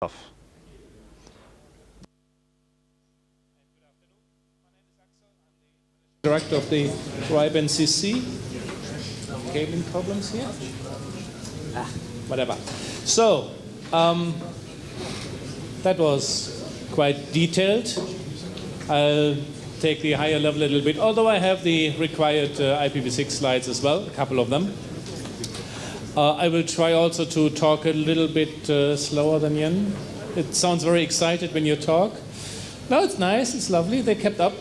Off. Director of the RIPE NCC. Cabling problems here? Whatever. So, that was quite detailed. I'll take the higher level a little bit, although I have the required IPv6 slides as well, a couple of them. I will try also to talk a little bit slower than Yen. It sounds very excited when you talk. No, it's nice, it's lovely. They kept up.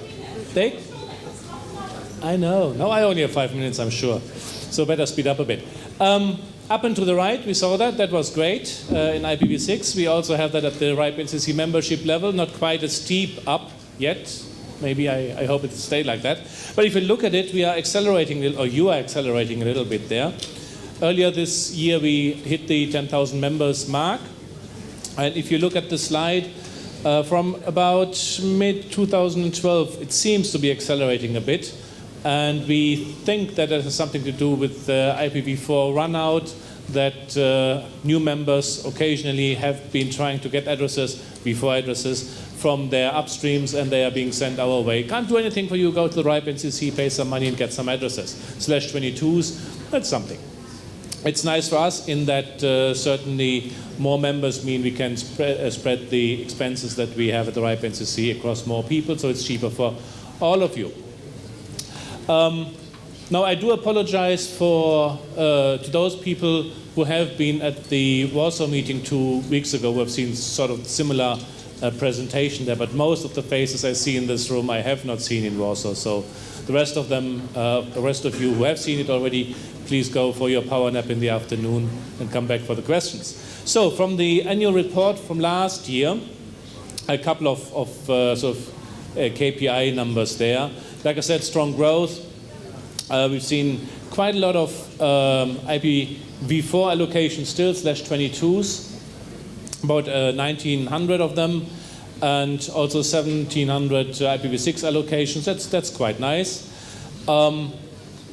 I know. No, I only have 5 minutes, I'm sure. So better speed up a bit. Up and to the right, we saw that. That was great in IPv6. We also have that at the RIPE NCC membership level. Not quite a steep up yet. Maybe I hope it will stay like that. But if you look at it, we are accelerating, or you are accelerating a little bit there. Earlier this year, we hit the 10,000 members mark. And if you look at the slide, from about mid-2012, it seems to be accelerating a bit. And we think that it has something to do with the IPv4 runout, that new members occasionally have been trying to get addresses, V4 addresses, from their upstreams, and they are being sent our way. Can't do anything for you, go to the RIPE NCC, pay some money and get some addresses. /22s, that's something. It's nice for us in that certainly more members mean we can spread the expenses that we have at the RIPE NCC across more people, so it's cheaper for all of you. Now, I do apologize to those people who have been at the Warsaw meeting 2 weeks ago, who have seen sort of similar presentation there, but most of the faces I see in this room I have not seen in Warsaw. So the rest of them, the rest of you who have seen it already, please go for your power nap in the afternoon and come back for the questions. So from the annual report from last year, a couple of KPI numbers there. Like I said, strong growth. We've seen quite a lot of IPv4 allocations still, /22s, about 1,900 of them, and also 1,700 IPv6 allocations. That's quite nice.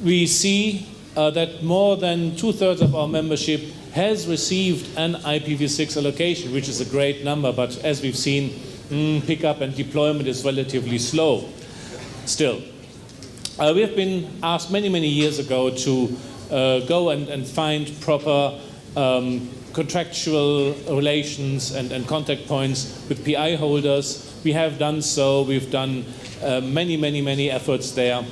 We see that more than 2/3 of our membership has received an IPv6 allocation, which is a great number, but as we've seen, pickup and deployment is relatively slow still. We have been asked many, many years ago to go and find proper contractual relations and contact points with PI holders. We have done so. We've done many efforts there.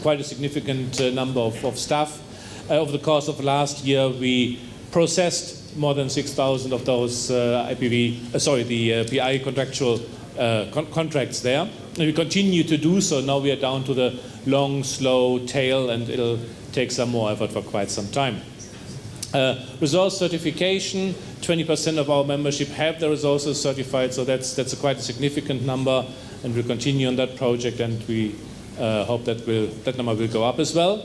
Quite a significant number of staff. Over the course of last year, we processed more than 6,000 of those the PI contractual contracts there. And we continue to do so. Now we are down to the long, slow tail, and it'll take some more effort for quite some time. Resource certification, 20% of our membership have their resources certified, so that's quite a significant number, and we'll continue on that project, and we hope that number will go up as well.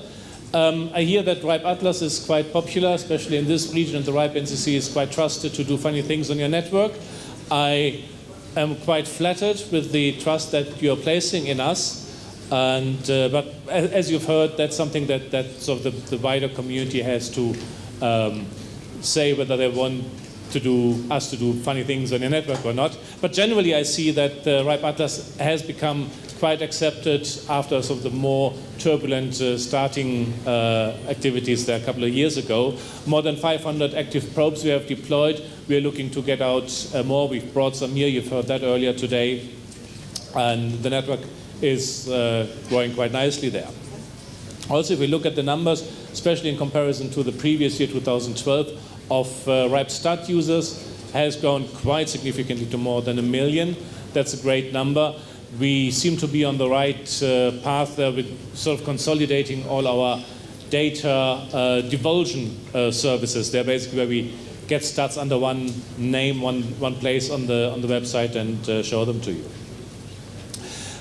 I hear that RIPE Atlas is quite popular, especially in this region, and the RIPE NCC is quite trusted to do funny things on your network. I am quite flattered with the trust that you're placing in us, and but as you've heard, that's something that sort of the wider community has to say whether they want us to do funny things on your network or not. But generally, I see that RIPE Atlas has become quite accepted after some of the more turbulent starting activities there a couple of years ago. More than 500 active probes we have deployed. We are looking to get out more. We've brought some here. You've heard that earlier today. And the network is growing quite nicely there. Also, if we look at the numbers, especially in comparison to the previous year, 2012, of RIPE Stat users has grown quite significantly to more than 1 million. That's a great number. We seem to be on the right path there with sort of consolidating all our data divulsion services. They're basically where we get stats under one name, one place on the website, and show them to you.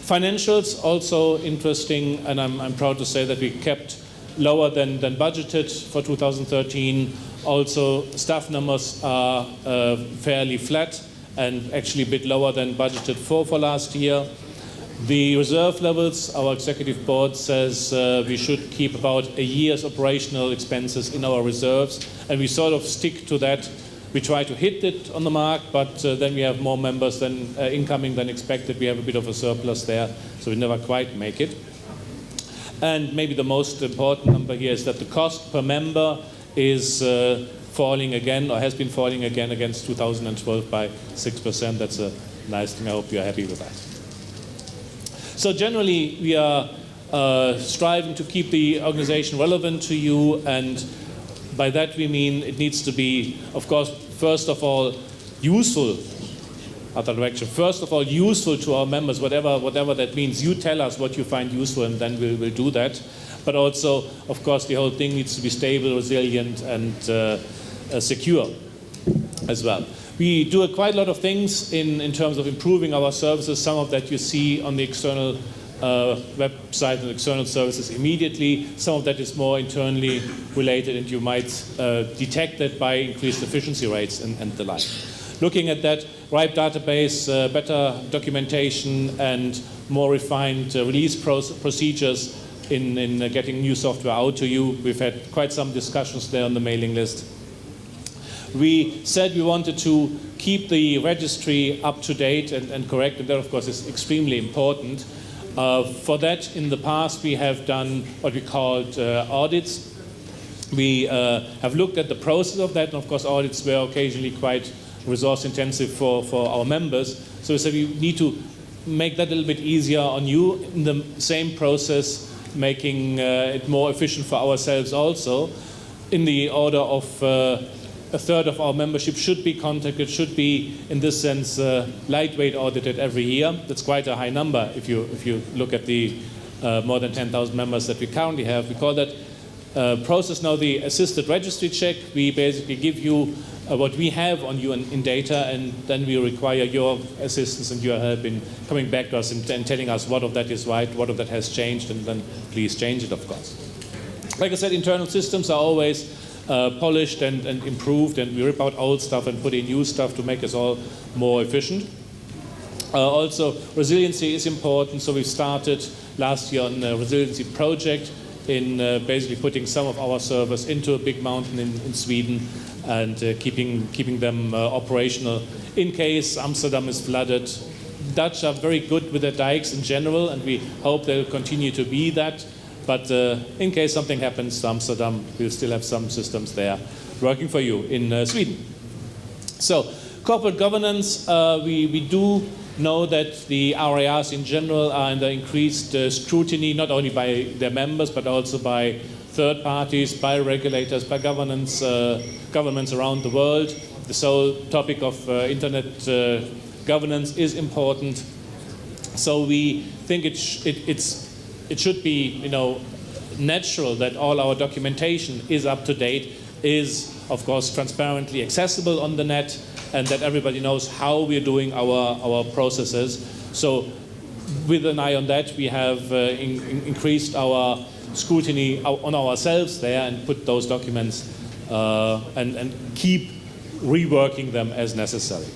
Financials also interesting, and I'm proud to say that we kept lower than budgeted for 2013. Also, staff numbers are fairly flat and actually a bit lower than budgeted for last year. The reserve levels, our executive board says we should keep about a year's operational expenses in our reserves, and we sort of stick to that We try to hit it on the mark, but then we have more members than incoming than expected. We have a bit of a surplus there, so we never quite make it. And maybe the most important number here is that the cost per member is falling again, or has been falling again against 2012 by 6%. That's a nice thing. I hope you're happy with that. So generally, we are striving to keep the organization relevant to you, and by that we mean it needs to be, of course, first of all, useful. Other direction. First of all, useful to our members, whatever that means. You tell us what you find useful, and then we'll do that. But also, of course, the whole thing needs to be stable, resilient, and secure as well. We do quite a lot of things in terms of improving our services. Some of that you see on the external website and external services immediately. Some of that is more internally related, and you might detect that by increased efficiency rates and the like. Looking at that, RIPE database, better documentation, and more refined release procedures in getting new software out to you. We've had quite some discussions there on the mailing list. We said we wanted to keep the registry up to date and correct, and that, of course, is extremely important. For that, in the past, we have done what we called audits. We have looked at the process of that, and of course, audits were occasionally quite resource intensive for our members. So we said we need to make that a little bit easier on you in the same process, making it more efficient for ourselves also, in the order of a third of our membership should be contacted, should be, in this sense, lightweight audited every year. That's quite a high number if you look at the more than 10,000 members that we currently have. We call that process now the assisted registry check. We basically give you what we have on you in data, and then we require your assistance and your help in coming back to us and telling us what of that is right, what of that has changed, and then please change it, of course. Like I said, internal systems are always polished and improved, and we rip out old stuff and put in new stuff to make us all more efficient. Also, resiliency is important, so we started last year on a resiliency project in basically putting some of our servers into a big mountain in Sweden and keeping them operational in case Amsterdam is flooded. Dutch are very good with their dikes in general, and we hope they'll continue to be that. But in case something happens to Amsterdam, we'll still have some systems there working for you in Sweden. So, corporate governance, we do know that the RIRs in general are under increased scrutiny, not only by their members, but also by third parties, by regulators, by governments around the world. The whole topic of internet governance is important. So we think it should be, natural that all our documentation is up to date, is of course transparently accessible on the net, and that everybody knows how we're doing our processes. So with an eye on that, we have increased our scrutiny on ourselves there and put those documents and keep reworking them as necessary.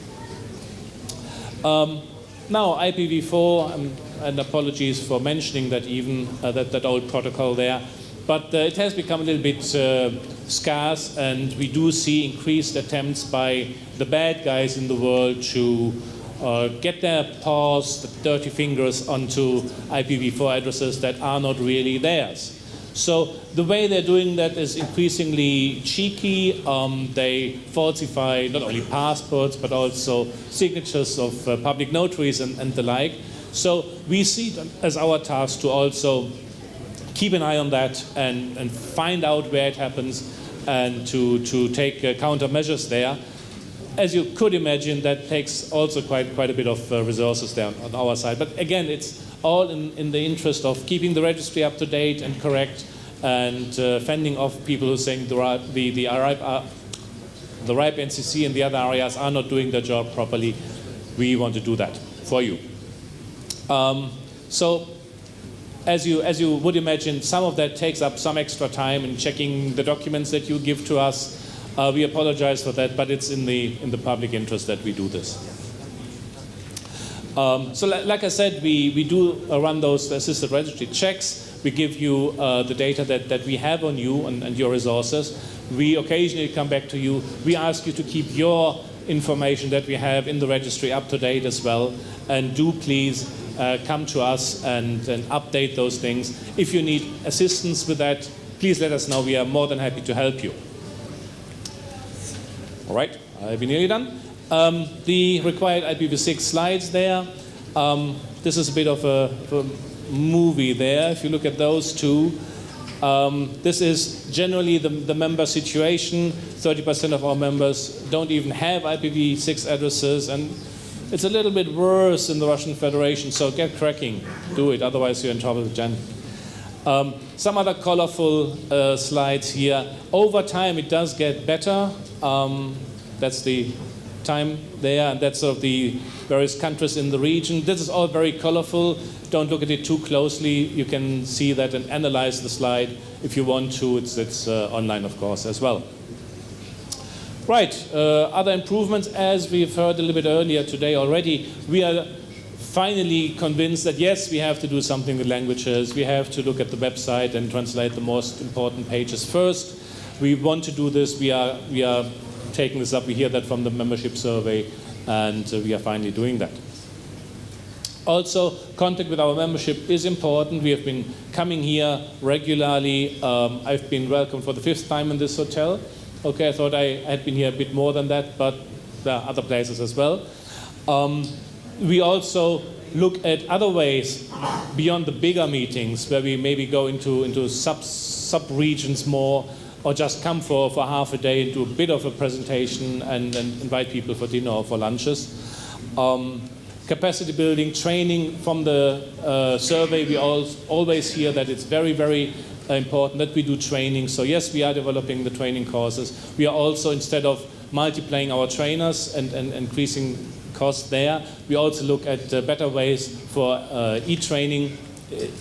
Now IPv4, and apologies for mentioning that even, that old protocol there, but it has become a little bit scarce, and we do see increased attempts by the bad guys in the world to get their paws, the dirty fingers, onto IPv4 addresses that are not really theirs. So the way they're doing that is increasingly cheeky. They falsify not only passports, but also signatures of public notaries and the like. So we see it as our task to also keep an eye on that and find out where it happens, and to take countermeasures there. As you could imagine, that takes also quite a bit of resources there on our side. But again, it's all in the interest of keeping the registry up to date and correct, and fending off people who are saying the RIPE NCC and the other areas are not doing their job properly. We want to do that for you. So, as you would imagine, some of that takes up some extra time in checking the documents that you give to us. We apologize for that, but it's in the public interest that we do this. So like I said, we do run those assisted registry checks. We give you the data that we have on you and your resources. We occasionally come back to you. We ask you to keep your information that we have in the registry up to date as well. And do please come to us and update those things. If you need assistance with that, please let us know. We are more than happy to help you. All right, I've been nearly done. The required IPv6 slides there. This is a bit of a movie there. If you look at those two, this is generally the member situation. 30% of our members don't even have IPv6 addresses, and it's a little bit worse in the Russian Federation, so get cracking. Do it, otherwise you're in trouble with Jen. Some other colorful slides here. Over time, it does get better. That's the time there, and that's sort of the various countries in the region. This is all very colorful. Don't look at it too closely. You can see that and analyze the slide if you want to. It's online, of course, as well. Right, other improvements, as we've heard a little bit earlier today already, we are finally convinced that yes, we have to do something with languages. We have to look at the website and translate the most important pages first. We want to do this. We are taking this up. We hear that from the membership survey, and we are finally doing that. Also, contact with our membership is important. We have been coming here regularly. I've been welcomed for the 5th time in this hotel. Okay, I thought I had been here a bit more than that, but there are other places as well. We also look at other ways beyond the bigger meetings, where we maybe go into sub-regions more, or just come for half a day and do a bit of a presentation and invite people for dinner or for lunches. Capacity building, training. From the survey, we always hear that it's very, very important that we do training. So yes, we are developing the training courses. We are also, instead of multiplying our trainers and increasing costs there, we also look at better ways for e-training,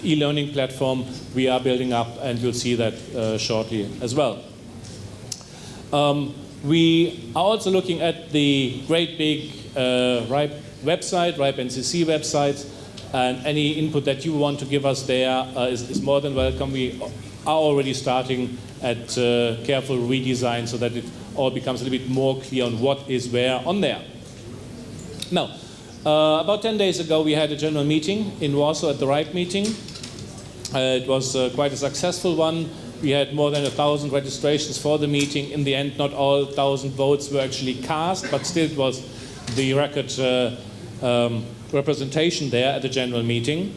e-learning platform we are building up, and you'll see that shortly as well. We are also looking at the great big RIPE website, RIPE NCC website, and any input that you want to give us there is more than welcome. We are already starting at careful redesign so that it all becomes a little bit more clear on what is where on there. Now, about 10 days ago, we had a general meeting in Warsaw at the RIPE meeting. It was quite a successful one. We had more than 1,000 registrations for the meeting. In the end, not all 1,000 votes were actually cast, but still it was the record representation there at the general meeting.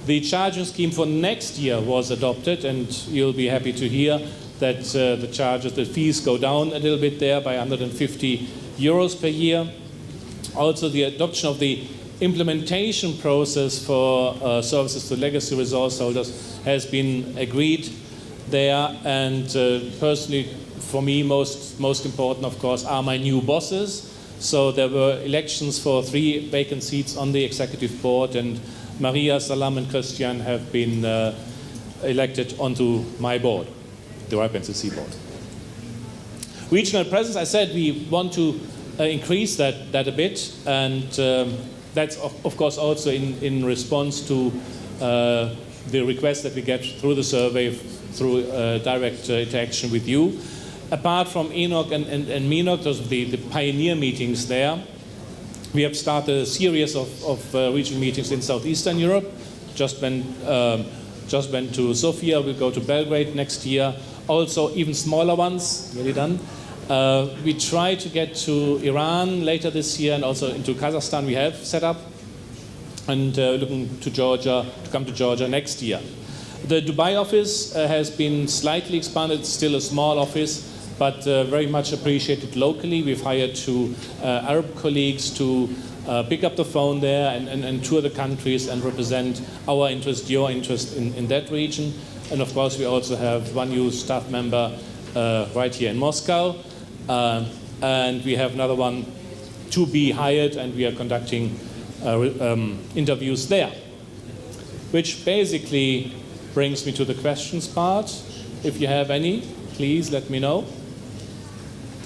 The charging scheme for next year was adopted, and you'll be happy to hear that the fees go down a little bit there by 150 euros per year. Also, the adoption of the implementation process for services to legacy resource holders has been agreed there, and personally, for me, most important, of course, are my new bosses. So there were elections for 3 vacant seats on the executive board, and Maria, Salam, and Christian have been elected onto my board, the RIPE NCC board. Regional presence, I said we want to increase that a bit, and that's of course also in response to the request that we get through the survey, through direct interaction with you. Apart from ENOG and MENOG, those are the pioneer meetings there, we have started a series of regional meetings in Southeastern Europe. Just went to Sofia, we'll go to Belgrade next year. Also even smaller ones, nearly done. We try to get to Iran later this year, and also into Kazakhstan we have set up, and looking to Georgia, to come to Georgia next year. The Dubai office has been slightly expanded. It's still a small office, but very much appreciated locally. We've hired 2 Arab colleagues to pick up the phone there and tour the countries and represent our interest, your interest in that region. And of course, we also have 1 new staff member right here in Moscow. And we have another one to be hired, and we are conducting interviews there. Which basically brings me to the questions part. If you have any, please let me know.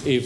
If